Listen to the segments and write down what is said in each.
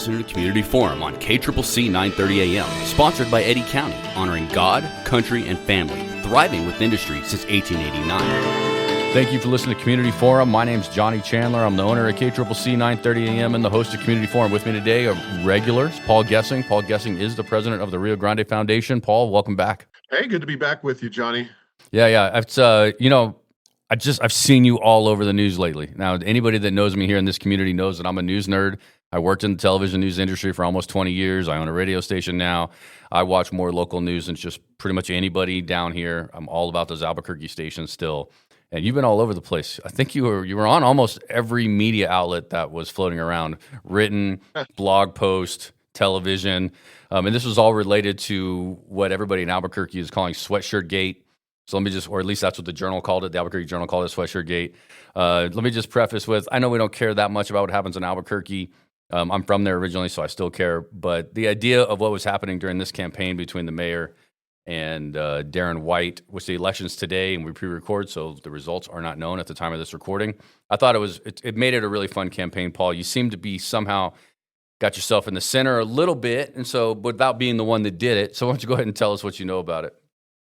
listening to Community Forum on KCCC 930 AM, sponsored by Eddy County, honoring God, country, and family, thriving with industry since 1889. Thank you for listening to Community Forum. My name's Johnny Chandler. I'm the owner of KCCC 930 AM and the host of Community Forum. With me today are regulars, Paul Gessing. Paul Gessing is the president of the Rio Grande Foundation. Paul, welcome back. Hey, good to be back with you, Johnny. Yeah. I've seen you all over the news lately. Now, anybody that knows me here in this community knows that I'm a news nerd. I worked in the television news industry for almost 20 years. I own a radio station now. I watch more local news than just pretty much anybody down here. I'm all about those Albuquerque stations still. And you've been all over the place. I think you were on almost every media outlet that was floating around, written, blog post, television. And this was all related to what everybody in Albuquerque is calling Sweatshirt-Gate. So let me just, or at least that's what the Journal called it. The Albuquerque Journal called it Sweatshirt-Gate. Let me just preface with, I know we don't care that much about what happens in Albuquerque. I'm from there originally, so I still care. But the idea of what was happening during this campaign between the mayor and Darren White, which the election's today, and we pre-record, so the results are not known at the time of this recording. I thought it made it a really fun campaign, Paul. You seem to be somehow got yourself in the center a little bit, and so without being the one that did it. So why don't you go ahead and tell us what you know about it?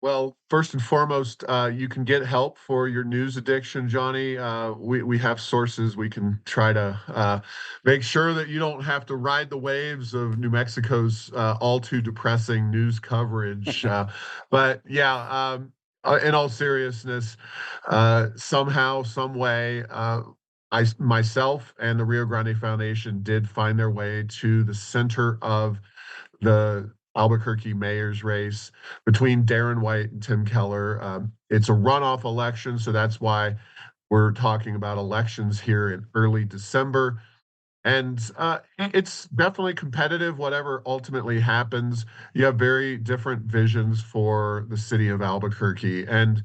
Well, first and foremost, you can get help for your news addiction, Johnny. We have sources. We can try to make sure that you don't have to ride the waves of New Mexico's all too depressing news coverage. But yeah, in all seriousness, somehow, some way, myself and the Rio Grande Foundation did find their way to the center of the Albuquerque mayor's race between Darren White and Tim Keller. It's a runoff election, so that's why we're talking about elections here in early December. And it's definitely competitive, whatever ultimately happens. You have very different visions for the city of Albuquerque. And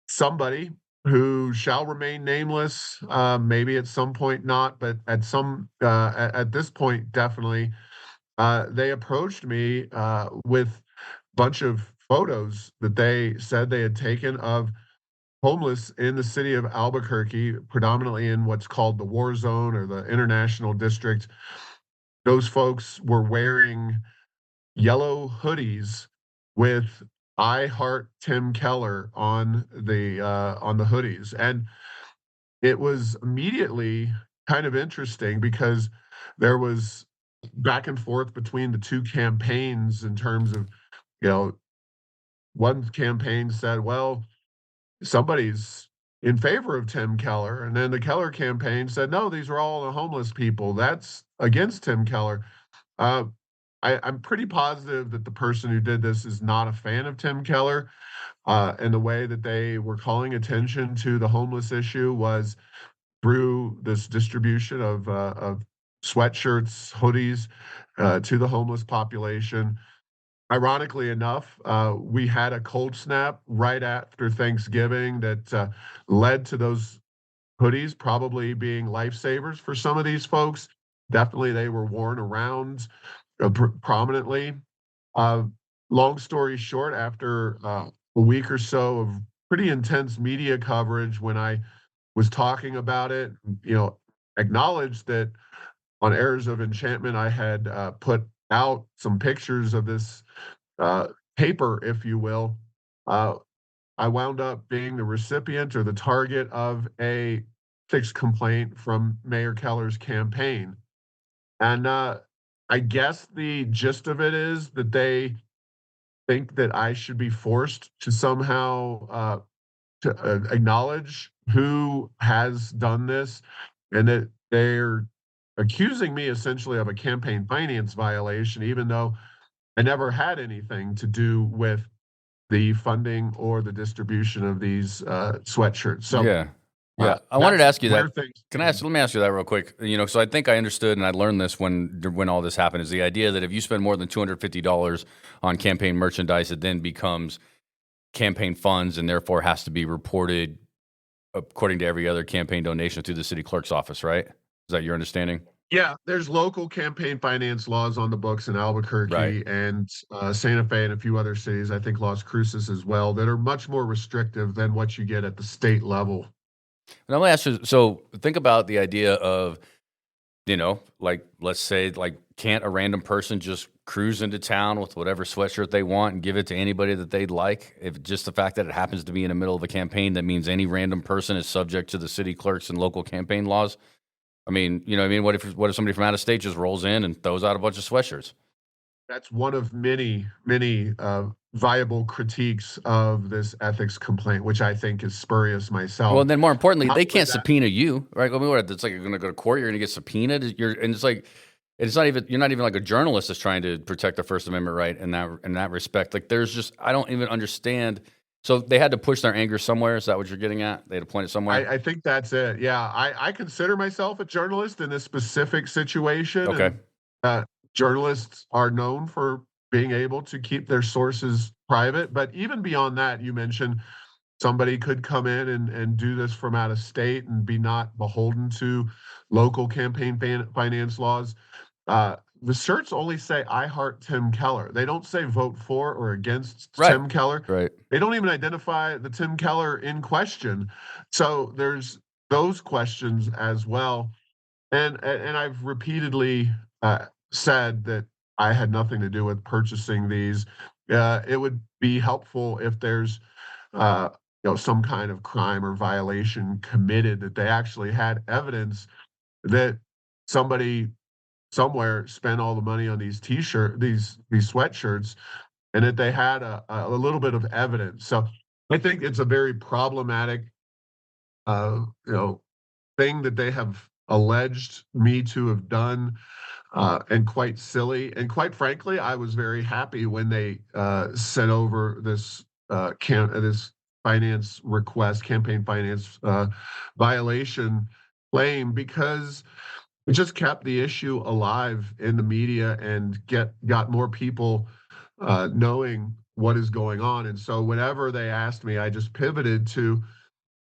somebody who shall remain nameless, maybe at some point not, but at this point, definitely, they approached me with a bunch of photos that they said they had taken of homeless in the city of Albuquerque, predominantly in what's called the war zone or the international district. Those folks were wearing yellow hoodies with "I Heart Tim Keller" on the hoodies. And it was immediately kind of interesting because there was back and forth between the two campaigns in terms of, one campaign said, well, somebody's in favor of Tim Keller. And then the Keller campaign said, no, these are all the homeless people. That's against Tim Keller. I'm pretty positive that the person who did this is not a fan of Tim Keller. And the way that they were calling attention to the homeless issue was through this distribution of sweatshirts, hoodies to the homeless population. Ironically enough, we had a cold snap right after Thanksgiving that led to those hoodies probably being lifesavers for some of these folks. Definitely they were worn around prominently. Long story short, after a week or so of pretty intense media coverage, when I was talking about it, acknowledged that on Errors of Enchantment, I had put out some pictures of this paper, if you will. I wound up being the recipient or the target of a fixed complaint from Mayor Keller's campaign. And I guess the gist of it is that they think that I should be forced to somehow to acknowledge who has done this, and that they're accusing me essentially of a campaign finance violation, even though I never had anything to do with the funding or the distribution of these sweatshirts. So yeah. I wanted to ask you that. Let me ask you that real quick. So I think I understood, and I learned this when all this happened, is the idea that if you spend more than $250 on campaign merchandise, it then becomes campaign funds and therefore has to be reported according to every other campaign donation through the city clerk's office, right? Is that your understanding? Yeah, there's local campaign finance laws on the books in Albuquerque Right. and Santa Fe and a few other cities, I think Las Cruces as well, that are much more restrictive than what you get at the state level. And I'm going to ask you, so think about the idea of like let's say, like, can't a random person just cruise into town with whatever sweatshirt they want and give it to anybody that they'd like? If just the fact that it happens to be in the middle of a campaign, that means any random person is subject to the city clerks and local campaign laws. I mean, what if somebody from out of state just rolls in and throws out a bunch of sweatshirts? That's one of many, many viable critiques of this ethics complaint, which I think is spurious Well, myself. and then more importantly, Not they only can't that, subpoena you, right? I mean, what, it's like you're going to go to court, you're going to get subpoenaed. And it's like, you're not even like a journalist that's trying to protect the First Amendment right in that respect. Like, I don't even understand. So they had to push their anger somewhere. Is that what you're getting at? They had to point it somewhere. I think that's it. Yeah, I consider myself a journalist in this specific situation. Okay. And journalists are known for being able to keep their sources private. But even beyond that, you mentioned somebody could come in and do this from out of state and be not beholden to local campaign finance laws. The shirts only say "I heart Tim Keller." They don't say vote for or against Right. Tim Keller. Right. They don't even identify the Tim Keller in question. So there's those questions as well. And I've repeatedly said that I had nothing to do with purchasing these. It would be helpful if there's uh, some kind of crime or violation committed, that they actually had evidence that somebody somewhere spent all the money on these these sweatshirts, and that they had a little bit of evidence. So I think it's a very problematic uh, you know thing that they have alleged me to have done, and quite silly. And quite frankly, I was very happy when they sent over this finance request, campaign finance violation claim, because it just kept the issue alive in the media and got more people knowing what is going on. And so whenever they asked me, I just pivoted to,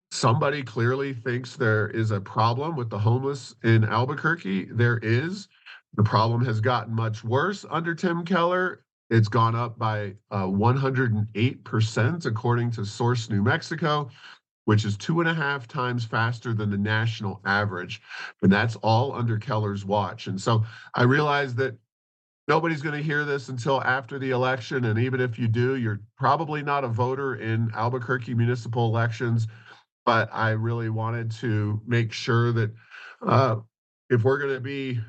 somebody clearly thinks there is a problem with the homeless in Albuquerque. There is. The problem has gotten much worse under Tim Keller. It's gone up by 108%, according to Source New Mexico, which is 2.5 times faster than the national average. And that's all under Keller's watch. And so I realize that nobody's going to hear this until after the election. And even if you do, you're probably not a voter in Albuquerque municipal elections. But I really wanted to make sure that if we're going to be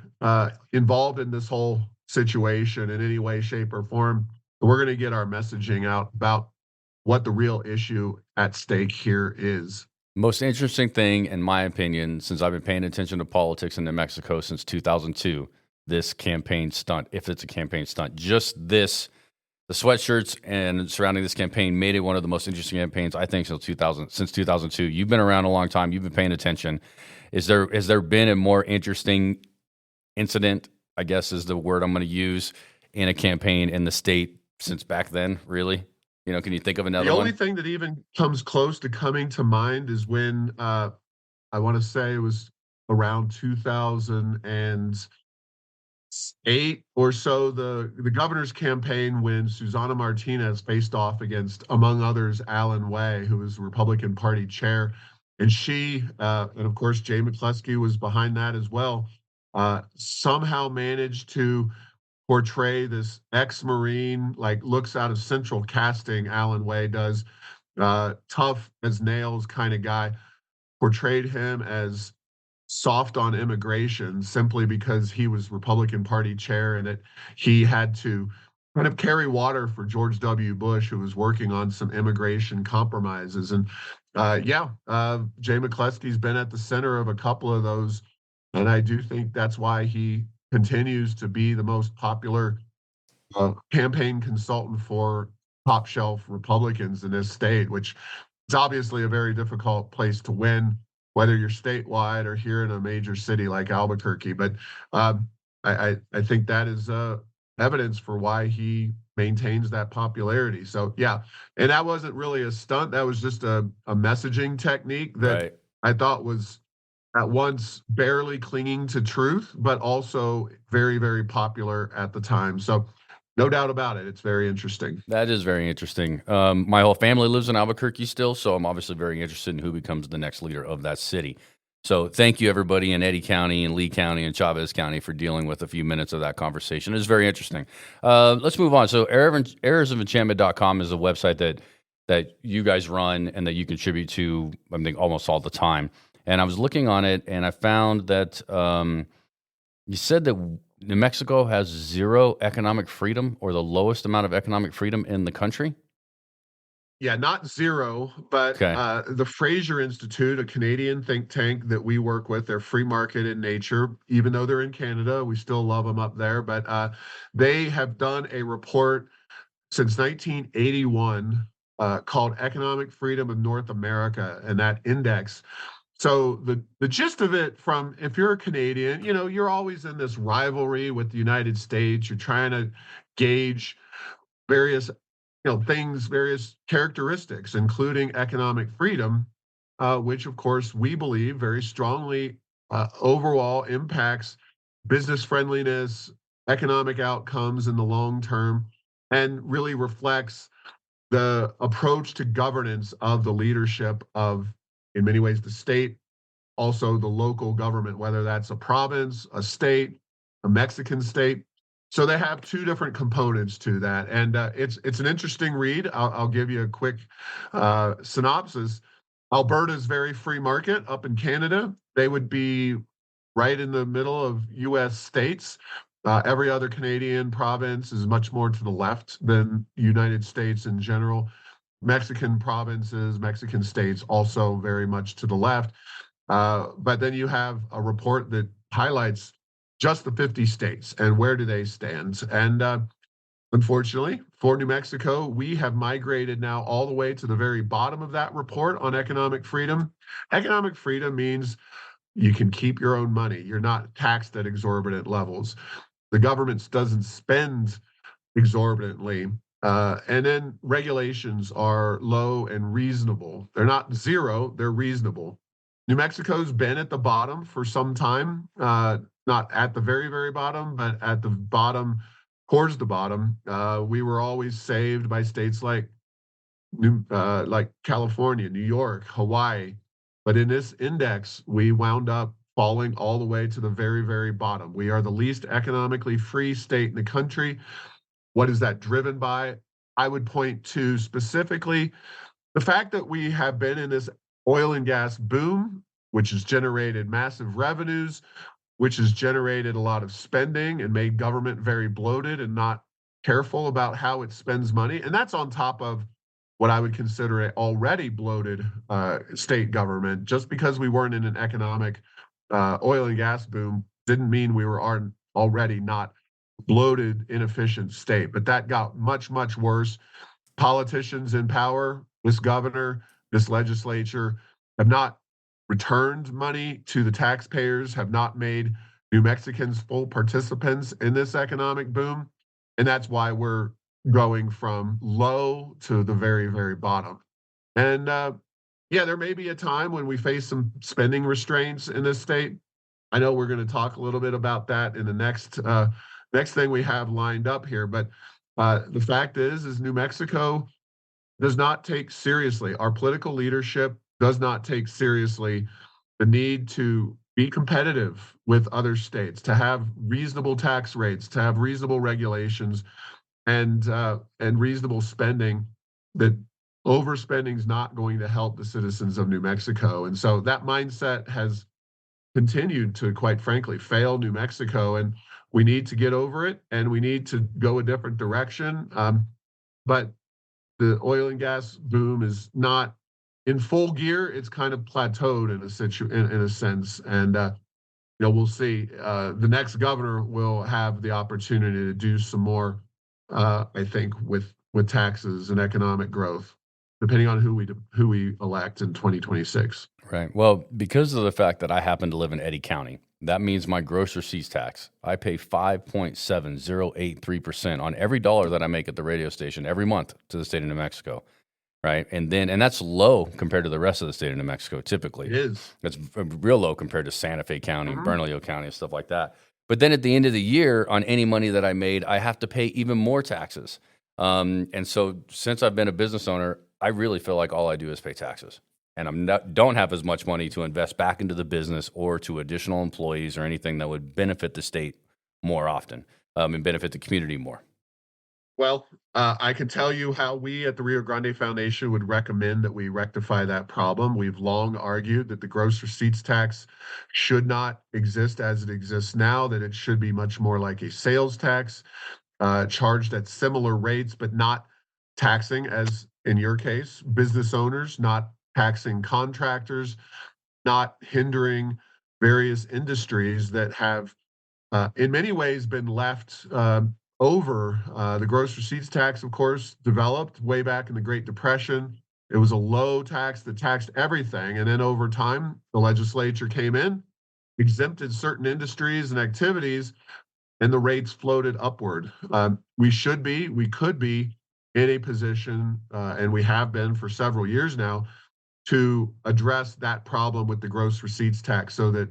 involved in this whole situation in any way, shape, or form, we're going to get our messaging out about what the real issue at stake here is. Most interesting thing, in my opinion, since I've been paying attention to politics in New Mexico since 2002, this campaign stunt, if it's a campaign stunt, the sweatshirts and surrounding this campaign made it one of the most interesting campaigns, I think, since 2002. You've been around a long time. You've been paying attention. Has there been a more interesting incident, I guess is the word I'm going to use, in a campaign in the state since back then, really? Can you think of another one? The only thing that even comes close to coming to mind is when I want to say it was around 2008 or so, the governor's campaign, when Susana Martinez faced off against, among others, Alan Way, who was Republican Party chair. And she, and of course, Jay McCluskey was behind that as well, somehow managed to portray this ex-Marine, like looks out of central casting, Alan Way does, tough as nails kind of guy, portrayed him as soft on immigration simply because he was Republican Party chair, and that he had to kind of carry water for George W. Bush, who was working on some immigration compromises. And Jay McCluskey's been at the center of a couple of those, and I do think that's why he continues to be the most popular campaign consultant for top shelf Republicans in this state, which is obviously a very difficult place to win, whether you're statewide or here in a major city like Albuquerque. But I think that is evidence for why he maintains that popularity. So, yeah, and that wasn't really a stunt. That was just a messaging technique that Right. I thought was at once barely clinging to truth, but also very, very popular at the time. So no doubt about it. It's very interesting. That is very interesting. My whole family lives in Albuquerque still, so I'm obviously very interested in who becomes the next leader of that city. So thank you, everybody in Eddy County and Lee County and Chavez County for dealing with a few minutes of that conversation. It was very interesting. Let's move on. So errorsofenchantment.com is a website that you guys run and that you contribute to, I think, almost all the time. And I was looking on it, and I found that you said that New Mexico has zero economic freedom, or the lowest amount of economic freedom in the country. Yeah, not zero, but Okay. the Fraser Institute, a Canadian think tank that we work with, they're free market in nature. Even though they're in Canada, we still love them up there. But they have done a report since 1981 called Economic Freedom of North America, and that index. So the gist of it, from if you're a Canadian, you're always in this rivalry with the United States. You're trying to gauge various things, various characteristics, including economic freedom, which of course we believe very strongly overall impacts business friendliness, economic outcomes in the long term, and really reflects the approach to governance of the leadership of, in many ways, the state, also the local government, whether that's a province, a state, a Mexican state. So they have two different components to that, and it's an interesting read. I'll give you a quick synopsis. Alberta is very free market up in Canada. They would be right in the middle of U.S. states. Every other Canadian province is much more to the left than United States in general. Mexican provinces, Mexican states also very much to the left. But then you have a report that highlights just the 50 states and where do they stand. And unfortunately, for New Mexico, we have migrated now all the way to the very bottom of that report on economic freedom. Economic freedom means you can keep your own money. You're not taxed at exorbitant levels. The government doesn't spend exorbitantly. And then regulations are low and reasonable. They're not zero, they're reasonable. New Mexico's been at the bottom for some time, not at the very, very bottom, but at the bottom, towards the bottom. We were always saved by states like California, New York, Hawaii. But in this index, we wound up falling all the way to the very, very bottom. We are the least economically free state in the country. What is that driven by? I would point to specifically the fact that we have been in this oil and gas boom, which has generated massive revenues, which has generated a lot of spending and made government very bloated and not careful about how it spends money. And that's on top of what I would consider an already bloated state government. Just because we weren't in an economic oil and gas boom didn't mean we were already not bloated, inefficient state. But that got much, much worse. Politicians in power, this governor, this legislature, have not returned money to the taxpayers, have not made New Mexicans full participants in this economic boom. And that's why we're going from low to the very, very bottom. And yeah, there may be a time when we face some spending restraints in this state. I know we're going to talk a little bit about that in the next thing we have lined up here. But the fact is New Mexico does not take seriously, our political leadership does not take seriously the need to be competitive with other states, to have reasonable tax rates, to have reasonable regulations, and reasonable spending. That overspending is not going to help the citizens of New Mexico. And so that mindset has continued to, quite frankly, fail New Mexico. And we need to get over it, and we need to go a different direction. But the oil and gas boom is not in full gear. It's kind of plateaued in a sense. And we'll see. The next governor will have the opportunity to do some more, I think, with taxes and economic growth, depending on who we elect in 2026. Right. Well, because of the fact that I happen to live in Eddy County, that means my gross receipts tax, I pay 5.7083% on every dollar that I make at the radio station every month to the state of New Mexico. Right. And that's low compared to the rest of the state of New Mexico, typically. It is. It's real low compared to Santa Fe County, Bernalillo County, and stuff like that. But then at the end of the year, on any money that I made, I have to pay even more taxes. And so since I've been a business owner, I really feel like all I do is pay taxes. and don't have as much money to invest back into the business or to additional employees or anything that would benefit the state more often, and benefit the community more. Well, I can tell you how we at the Rio Grande Foundation would recommend that we rectify that problem. We've long argued that the gross receipts tax should not exist as it exists now, that it should be much more like a sales tax, charged at similar rates, but not taxing, as in your case, business owners, not taxing contractors, not hindering various industries that have in many ways been left over. The gross receipts tax, of course, developed way back in the Great Depression. It was a low tax that taxed everything. And then over time, the legislature came in, exempted certain industries and activities, and the rates floated upward. We could be in a position, and we have been for several years now, to address that problem with the gross receipts tax so that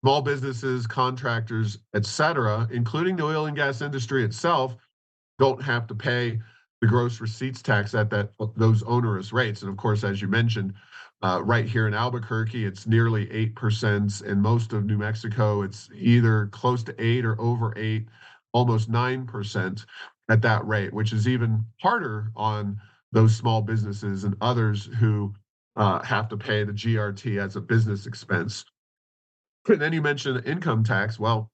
small businesses, contractors, et cetera, including the oil and gas industry itself, don't have to pay the gross receipts tax at those onerous rates. And of course, as you mentioned, right here in Albuquerque, it's nearly 8%. In most of New Mexico, it's either close to 8 or over 8, almost 9% at that rate, which is even harder on those small businesses and others who have to pay the GRT as a business expense. And then you mentioned income tax. Well,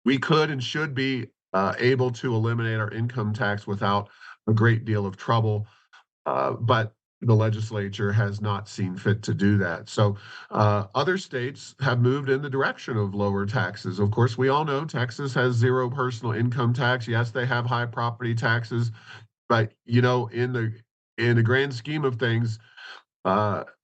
we could and should be able to eliminate our income tax without a great deal of trouble, but the legislature has not seen fit to do that. So other states have moved in the direction of lower taxes. Of course, we all know Texas has zero personal income tax. Yes, they have high property taxes, but in the grand scheme of things,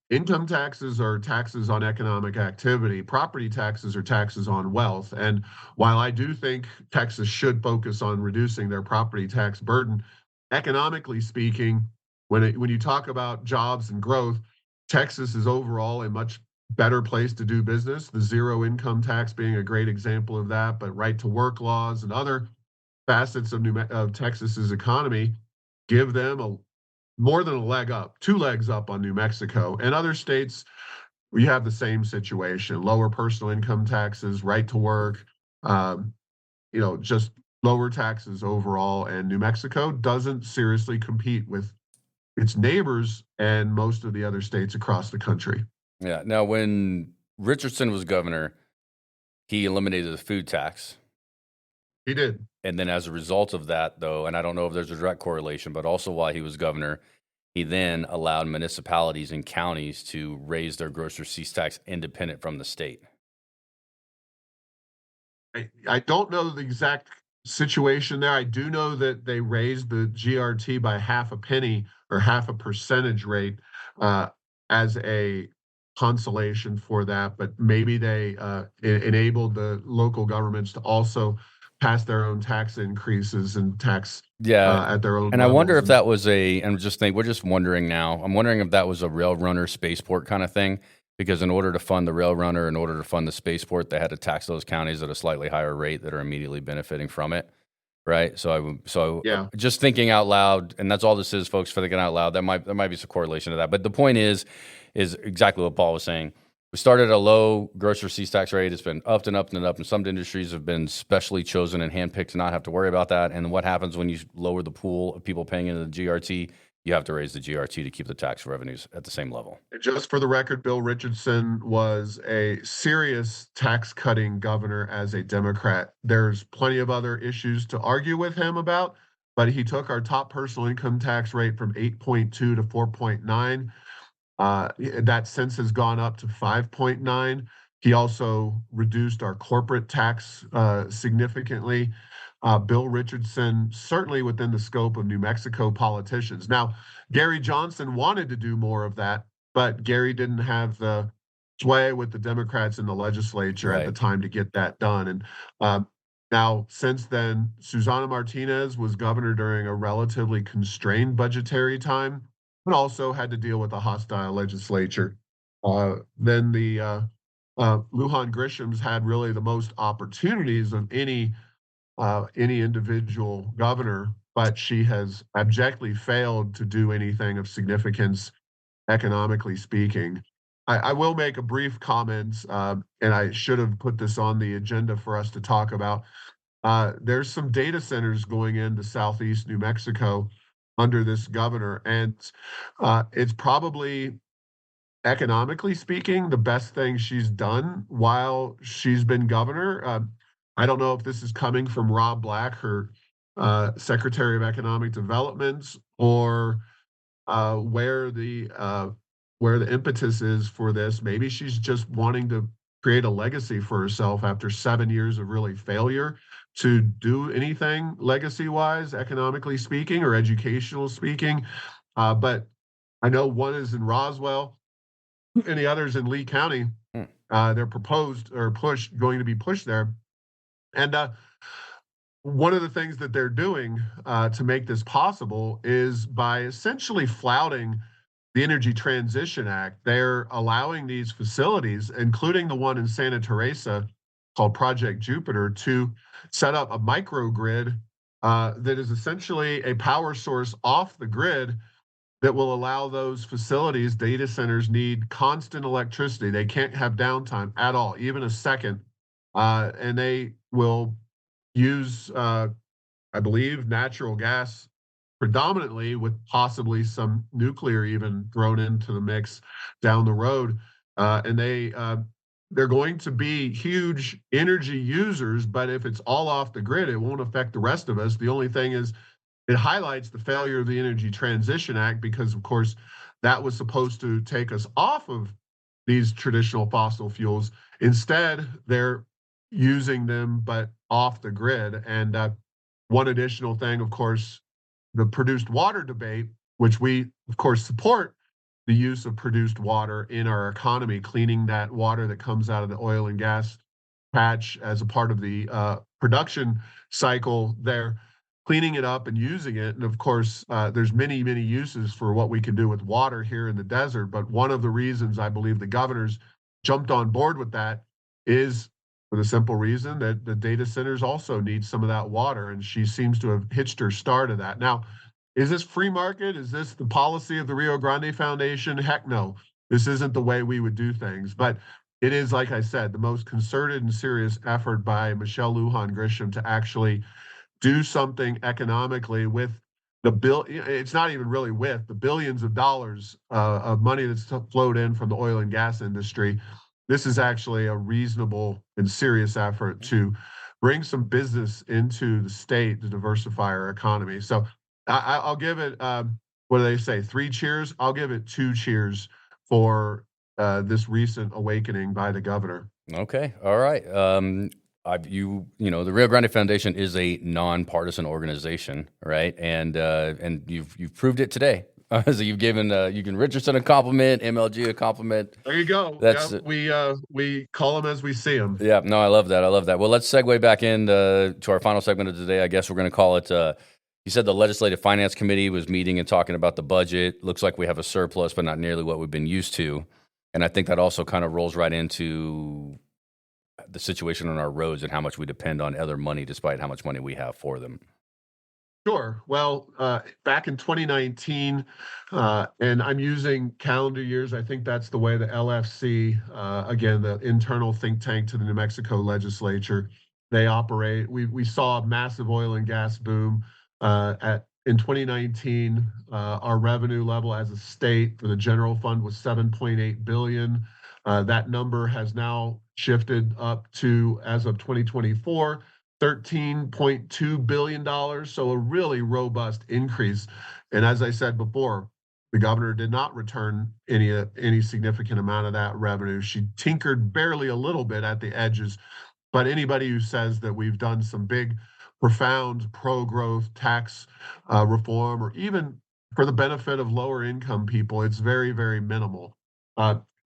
income taxes are taxes on economic activity. Property taxes are taxes on wealth. And while I do think Texas should focus on reducing their property tax burden, economically speaking, when you talk about jobs and growth, Texas is overall a much better place to do business. The zero income tax being a great example of that, but right to work laws and other facets of Texas's economy give them more than a leg up, 2 legs up on New Mexico. And other states, we have the same situation: lower personal income taxes, right to work, just lower taxes overall. And New Mexico doesn't seriously compete with its neighbors and most of the other states across the country. Yeah. Now, when Richardson was governor, he eliminated the food tax. He did. And then as a result of that, though, and I don't know if there's a direct correlation, but also while he was governor, he then allowed municipalities and counties to raise their gross receipts tax independent from the state. I don't know the exact situation there. I do know that they raised the GRT by half a penny or half a percentage rate as a consolation for that, but maybe they enabled the local governments to also pass their own tax increases and tax at their own and levels. I wonder if that was we're just wondering now, I'm wondering if that was a rail runner spaceport kind of thing, because in order to fund the rail runner, in order to fund the spaceport, they had to tax those counties at a slightly higher rate that are immediately benefiting from it. Right. So Yeah. Just thinking out loud, and that's all this is, folks, for thinking out loud. There might be some correlation to that. But the point is exactly what Paul was saying. We started at a low gross receipts tax rate. It's been up and up and up. And some industries have been specially chosen and handpicked to not have to worry about that. And what happens when you lower the pool of people paying into the GRT? You have to raise the GRT to keep the tax revenues at the same level. Just for the record, Bill Richardson was a serious tax-cutting governor as a Democrat. There's plenty of other issues to argue with him about, but he took our top personal income tax rate from 8.2 to 4.9. That since has gone up to 5.9. He also reduced our corporate tax significantly. Bill Richardson, certainly within the scope of New Mexico politicians. Now, Gary Johnson wanted to do more of that, but Gary didn't have the sway with the Democrats in the legislature at the time to get that done. And now, since then, Susana Martinez was governor during a relatively constrained budgetary time, but also had to deal with a hostile legislature. Then the Lujan Grisham's had really the most opportunities of any individual governor, but she has abjectly failed to do anything of significance economically speaking. I will make a brief comment, and I should have put this on the agenda for us to talk about. There's some data centers going into southeast New Mexico under this governor, and it's probably, economically speaking, the best thing she's done while she's been governor. I don't know if this is coming from Rob Black, her Secretary of Economic Development, or where the impetus is for this. Maybe she's just wanting to create a legacy for herself after 7 years of really failure to do anything legacy-wise, economically speaking, or educational speaking. But I know one is in Roswell, and the others in Lee County. They're proposed or going to be pushed there. And one of the things that they're doing to make this possible is by essentially flouting the Energy Transition Act. They're allowing these facilities, including the one in Santa Teresa called Project Jupiter, to set up a microgrid that is essentially a power source off the grid that will allow those facilities, data centers, need constant electricity. They can't have downtime at all, even a second. And they will use, I believe, natural gas predominantly, with possibly some nuclear even thrown into the mix down the road. And they're going to be huge energy users, but if it's all off the grid, it won't affect the rest of us. The only thing is, it highlights the failure of the Energy Transition Act because, of course, that was supposed to take us off of these traditional fossil fuels. Instead, they're using them, but off the grid. And one additional thing, of course, the produced water debate, which we, of course, support the use of produced water in our economy, cleaning that water that comes out of the oil and gas patch as a part of the production cycle there, cleaning it up and using it. And of course, there's many, many uses for what we can do with water here in the desert. But one of the reasons I believe the governors jumped on board with that is for the simple reason that the data centers also need some of that water. And she seems to have hitched her star to that. Now, is this free market? Is this the policy of the Rio Grande Foundation? Heck no. This isn't the way we would do things. But it is, like I said, the most concerted and serious effort by Michelle Lujan Grisham to actually do something economically with it's not even really with the billions of dollars of money that's flowed in from the oil and gas industry. This is actually a reasonable and serious effort to bring some business into the state to diversify our economy. So I'll give it, what do they say, 3 cheers? I'll give it 2 cheers for this recent awakening by the governor. Okay. All right. The Rio Grande Foundation is a nonpartisan organization, right? And you've proved it today. So you've given Eugen Richardson a compliment, MLG a compliment. There you go. We call them as we see them. Yeah. No, I love that. Well, let's segue back in to our final segment of today. I guess we're going to call it. You said the Legislative Finance Committee was meeting and talking about the budget. Looks like we have a surplus, but not nearly what we've been used to. And I think that also kind of rolls right into the situation on our roads and how much we depend on other money, despite how much money we have for them. Sure. Well, back in 2019, and I'm using calendar years. I think that's the way the LFC, again, the internal think tank to the New Mexico legislature, they operate. We saw a massive oil and gas boom in 2019. Our revenue level as a state for the general fund was $7.8 billion. That number has now shifted up to, as of 2024, $13.2 billion. So a really robust increase. And as I said before, the governor did not return any significant amount of that revenue. She tinkered barely a little bit at the edges. But anybody who says that we've done some big, profound pro-growth tax reform, or even for the benefit of lower income people, it's very, very minimal.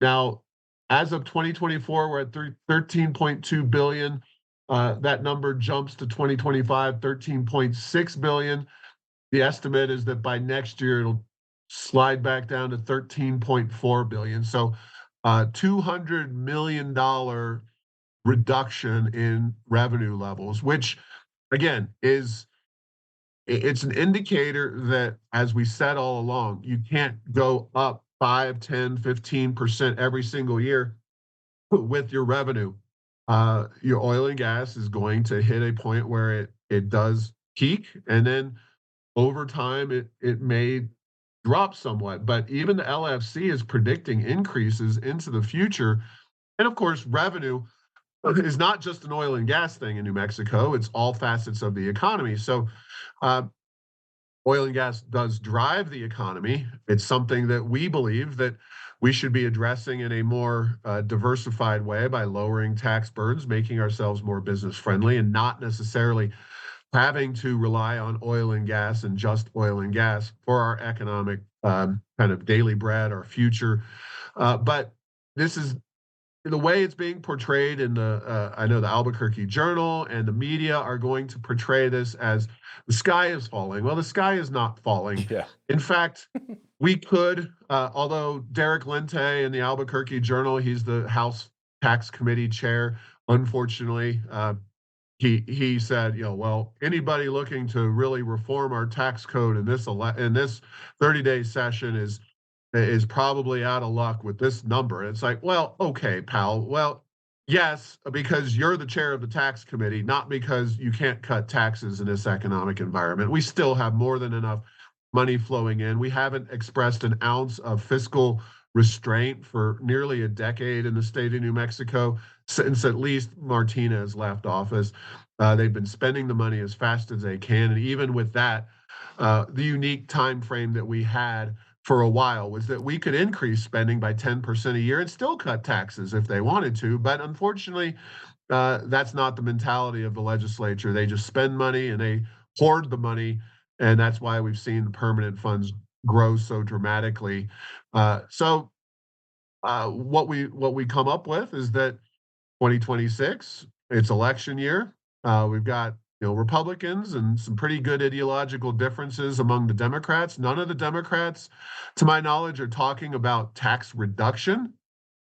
Now, as of 2024, we're at $13.2 billion. That number jumps to 2025, $13.6 billion. The estimate is that by next year, it'll slide back down to $13.4 billion. So $200 million reduction in revenue levels, which, again, it's an indicator that, as we said all along, you can't go up 5, 10, 15% every single year with your revenue, your oil and gas is going to hit a point where it does peak, and then over time it may drop somewhat. But even the LFC is predicting increases into the future. And of course, revenue is not just an oil and gas thing in New Mexico, it's all facets of the economy. So uh, oil and gas does drive the economy. It's something that we believe that we should be addressing in a more diversified way by lowering tax burdens, making ourselves more business friendly, and not necessarily having to rely on oil and gas and just oil and gas for our economic kind of daily bread, our future. But this is the way it's being portrayed in the I know the Albuquerque Journal and the media are going to portray this as the sky is falling. Well, the sky is not falling. Yeah. In fact, we could, although Derek Lente in the Albuquerque Journal, he's the House Tax Committee chair. Unfortunately, he said, well, anybody looking to really reform our tax code in this 30-day session is probably out of luck with this number. And it's like, well, okay, pal. Well, yes, because you're the chair of the tax committee, not because you can't cut taxes in this economic environment. We still have more than enough money flowing in. We haven't expressed an ounce of fiscal restraint for nearly a decade in the state of New Mexico since at least Martinez left office. They've been spending the money as fast as they can, and even with that, the unique time frame that we had for a while was that we could increase spending by 10% a year and still cut taxes if they wanted to. But unfortunately, that's not the mentality of the legislature. They just spend money and they hoard the money, and that's why we've seen the permanent funds grow so dramatically. What we come up with is that 2026, it's election year. We've got Republicans and some pretty good ideological differences among the Democrats. None of the Democrats, to my knowledge, are talking about tax reduction,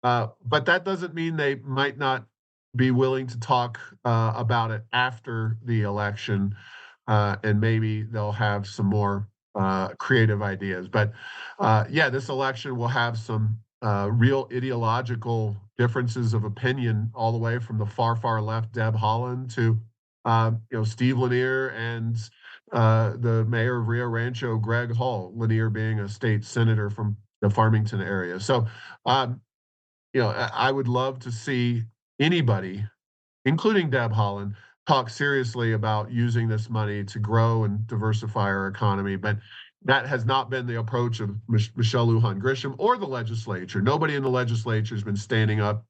but that doesn't mean they might not be willing to talk about it after the election, and maybe they'll have some more creative ideas. But yeah, this election will have some real ideological differences of opinion, all the way from the far, far left, Deb Haaland, to Steve Lanier and the mayor of Rio Rancho, Greg Hall. Lanier being a state senator from the Farmington area. So, I would love to see anybody, including Deb Haaland, talk seriously about using this money to grow and diversify our economy. But that has not been the approach of Michelle Lujan Grisham or the legislature. Nobody in the legislature has been standing up.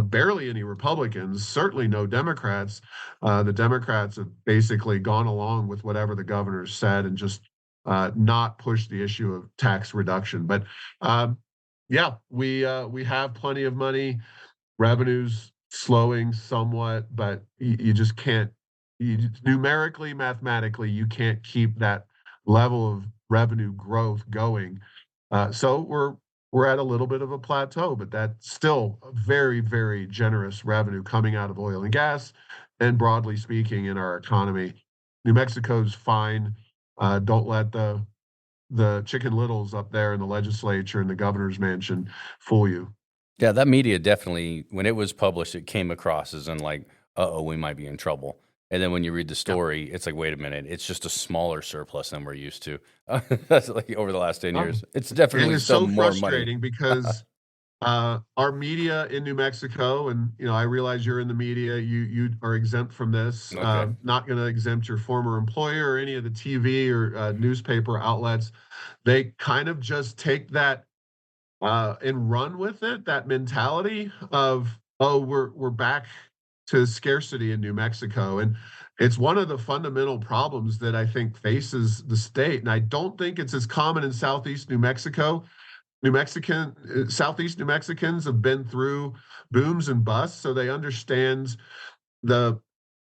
Barely any Republicans, certainly no Democrats. The Democrats have basically gone along with whatever the governor said and just not pushed the issue of tax reduction. But yeah, we have plenty of money. Revenues slowing somewhat, but you just can't. Numerically, mathematically, you can't keep that level of revenue growth going. So we're at a little bit of a plateau, but that's still a very, very generous revenue coming out of oil and gas, and broadly speaking, in our economy. New Mexico's fine. Don't let the Chicken Littles up there in the legislature and the governor's mansion fool you. Yeah, that media definitely, when it was published, it came across as in like, uh-oh, we might be in trouble. And then when you read the story, it's like, wait a minute, it's just a smaller surplus than we're used to. That's like over the last 10 years. It's It definitely is still so more money. frustrating because our media in New Mexico, and I realize you're in the media, you are exempt from this. Okay. Not going to exempt your former employer or any of the TV or newspaper outlets. They kind of just take that and run with it. That mentality of, oh, we're back to scarcity in New Mexico, and it's one of the fundamental problems that I think faces the state. And I don't think it's as common in Southeast New Mexico. Southeast New Mexicans have been through booms and busts, so they understand the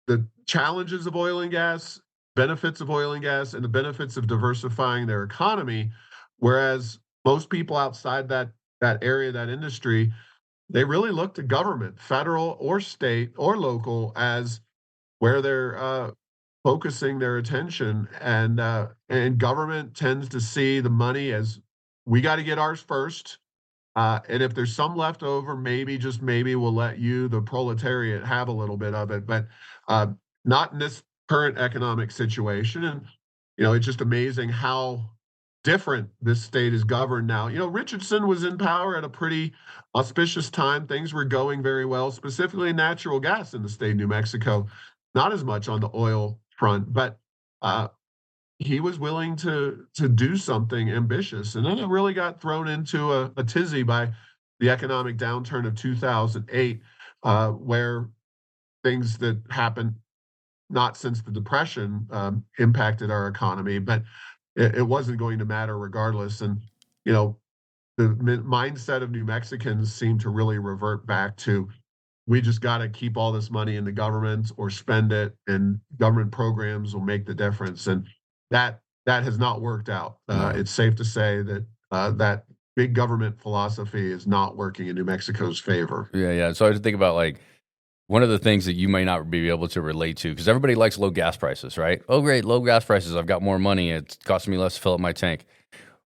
the challenges of oil and gas, benefits of oil and gas, and the benefits of diversifying their economy. Whereas most people outside that area, that industry, they really look to government, federal or state or local, as where they're focusing their attention, and government tends to see the money as we got to get ours first. And if there's some left over, maybe, just maybe, we'll let you, the proletariat, have a little bit of it, but uh, not in this current economic situation. And, it's just amazing how different this state is governed now. Richardson was in power at a pretty auspicious time. Things were going very well, specifically natural gas in the state of New Mexico, not as much on the oil front, but uh, he was willing to do something ambitious, and then it really got thrown into a tizzy by the economic downturn of 2008, where things that happened not since the Depression impacted our economy, but it wasn't going to matter regardless. And you know, the mindset of New Mexicans seemed to really revert back to, we just got to keep all this money in the government or spend it, and government programs will make the difference. And that has not worked out. No. It's safe to say that that big government philosophy is not working in New Mexico's favor. Yeah. So I just think about, like, one of the things that you may not be able to relate to, because everybody likes low gas prices, right? Oh, great, low gas prices. I've got more money. It's costing me less to fill up my tank.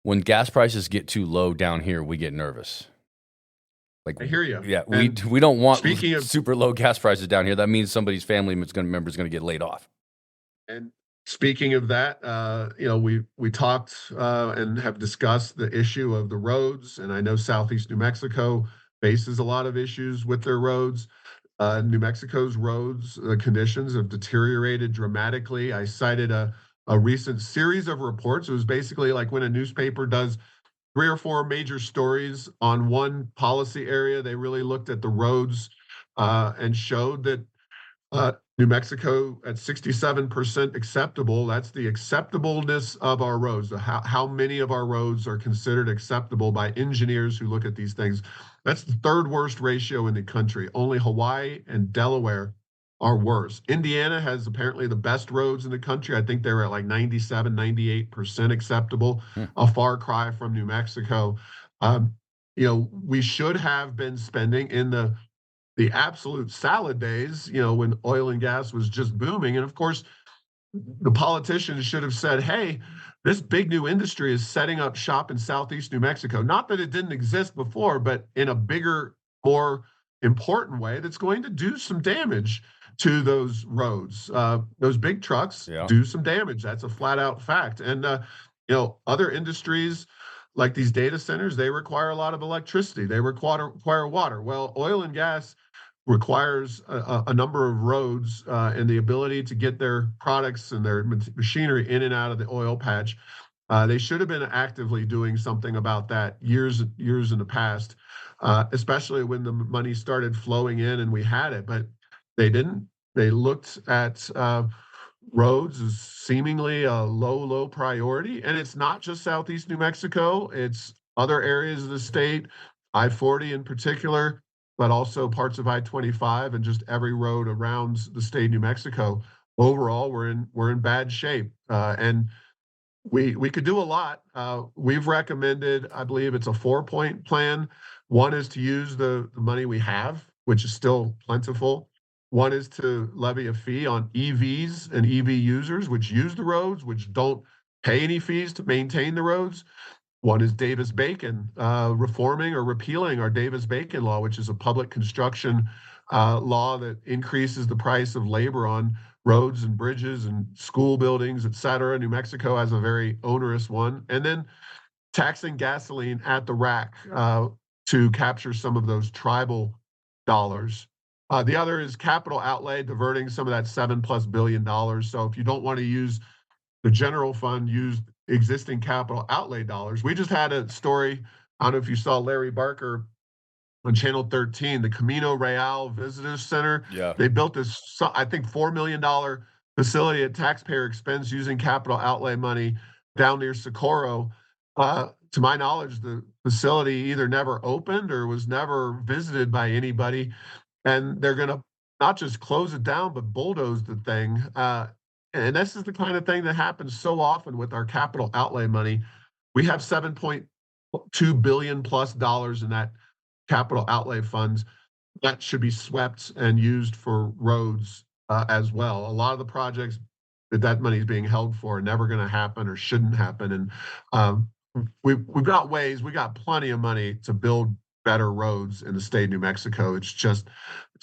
When gas prices get too low down here, we get nervous. Like, I hear you. Yeah, we don't want speaking of super low gas prices down here. That means somebody's family member is going to get laid off. And speaking of that, we talked and have discussed the issue of the roads, and I know Southeast New Mexico faces a lot of issues with their roads. New Mexico's roads, the conditions have deteriorated dramatically. I cited a recent series of reports. It was basically like when a newspaper does 3 or 4 major stories on one policy area. They really looked at the roads and showed that New Mexico at 67% acceptable. That's the acceptableness of our roads. How many of our roads are considered acceptable by engineers who look at these things. That's the 3rd worst ratio in the country. Only Hawaii and Delaware are worse. Indiana has apparently the best roads in the country. I think they're at like 97, 98% acceptable, a far cry from New Mexico. We should have been spending in the absolute salad days, when oil and gas was just booming. And of course, the politicians should have said, hey, this big new industry is setting up shop in Southeast New Mexico. Not that it didn't exist before, but in a bigger, more important way that's going to do some damage to those roads. Those big trucks do some damage. That's a flat out fact. And, other industries like these data centers, they require a lot of electricity. They require water. Well, oil and gas requires a number of roads and the ability to get their products and their machinery in and out of the oil patch. They should have been actively doing something about that years in the past, especially when the money started flowing in and we had it, but they didn't. They looked at roads as seemingly a low priority. And it's not just Southeast New Mexico, it's other areas of the state, I-40 in particular, but also parts of I-25 and just every road around the state of New Mexico. Overall, we're in bad shape, and we could do a lot. We've recommended, I believe it's a 4-point plan. One is to use the money we have, which is still plentiful. One is to levy a fee on EVs and EV users, which use the roads, which don't pay any fees to maintain the roads. One is Davis-Bacon, reforming or repealing our Davis-Bacon law, which is a public construction law that increases the price of labor on roads and bridges and school buildings, et cetera. New Mexico has a very onerous one. And then taxing gasoline at the rack to capture some of those tribal dollars. The other is capital outlay, diverting some of that $7+ billion. So if you don't want to use the general fund, use existing capital outlay dollars. We just had a story, I don't know if you saw Larry Barker on Channel 13, the Camino Real Visitors Center. Yeah. They built this, I think, $4 million facility at taxpayer expense using capital outlay money down near Socorro. To my knowledge, the facility either never opened or was never visited by anybody. And they're going to not just close it down, but bulldoze the thing. And this is the kind of thing that happens so often with our capital outlay money. We have $7.2 billion+ in that capital outlay funds that should be swept and used for roads as well. A lot of the projects that money is being held for are never going to happen or shouldn't happen. And we've got ways, we got plenty of money to build better roads in the state of New Mexico. It's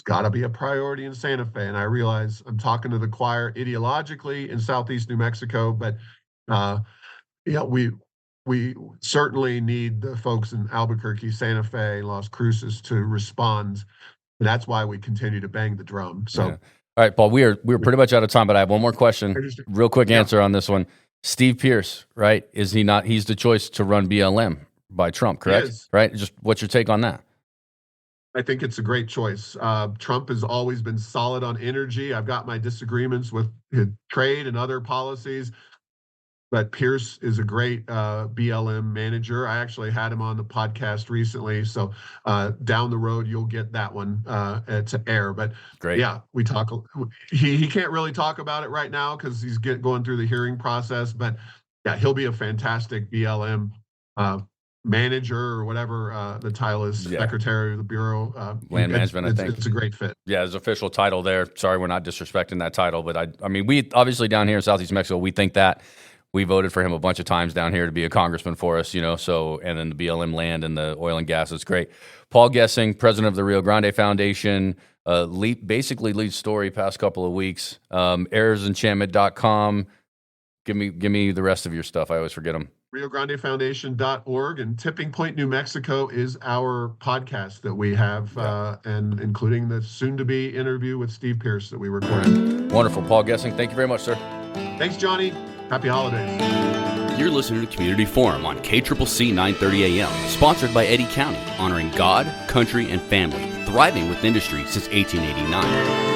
got to be a priority in Santa Fe. And I realize I'm talking to the choir ideologically in Southeast New Mexico, but yeah, we certainly need the folks in Albuquerque, Santa Fe, Las Cruces to respond. And that's why we continue to bang the drum. So, All right, Paul, we're pretty much out of time, but I have one more question. Real quick answer on this one. Steve Pearce, right? Is he not? He's the choice to run BLM by Trump, correct? Right? Just what's your take on that? I think it's a great choice. Trump has always been solid on energy. I've got my disagreements with his trade and other policies, but Pierce is a great BLM manager. I actually had him on the podcast recently, so down the road you'll get that one to air. But great. Yeah, we talk. He can't really talk about it right now because he's going through the hearing process. But yeah, he'll be a fantastic BLM manager or whatever the title is, Secretary of the Bureau. Land Management, I think. It's a great fit. Yeah, his official title there. Sorry, we're not disrespecting that title, but I mean, we obviously down here in Southeast Mexico, we think that. We voted for him a bunch of times down here to be a congressman for us, so, and then the BLM land and the oil and gas is great. Paul Gessing, president of the Rio Grande Foundation, basically lead story past couple of weeks. Errorsenchantment.com. Give me the rest of your stuff. I always forget them. RioGrandeFoundation.org, and Tipping Point, New Mexico is our podcast that we have, and including the soon-to-be interview with Steve Pearce that we recorded. Wonderful. Paul Gessing, thank you very much, sir. Thanks, Johnny. Happy holidays. You're listening to Community Forum on KCCC 930 AM, sponsored by Eddy County, honoring God, country, and family, thriving with industry since 1889.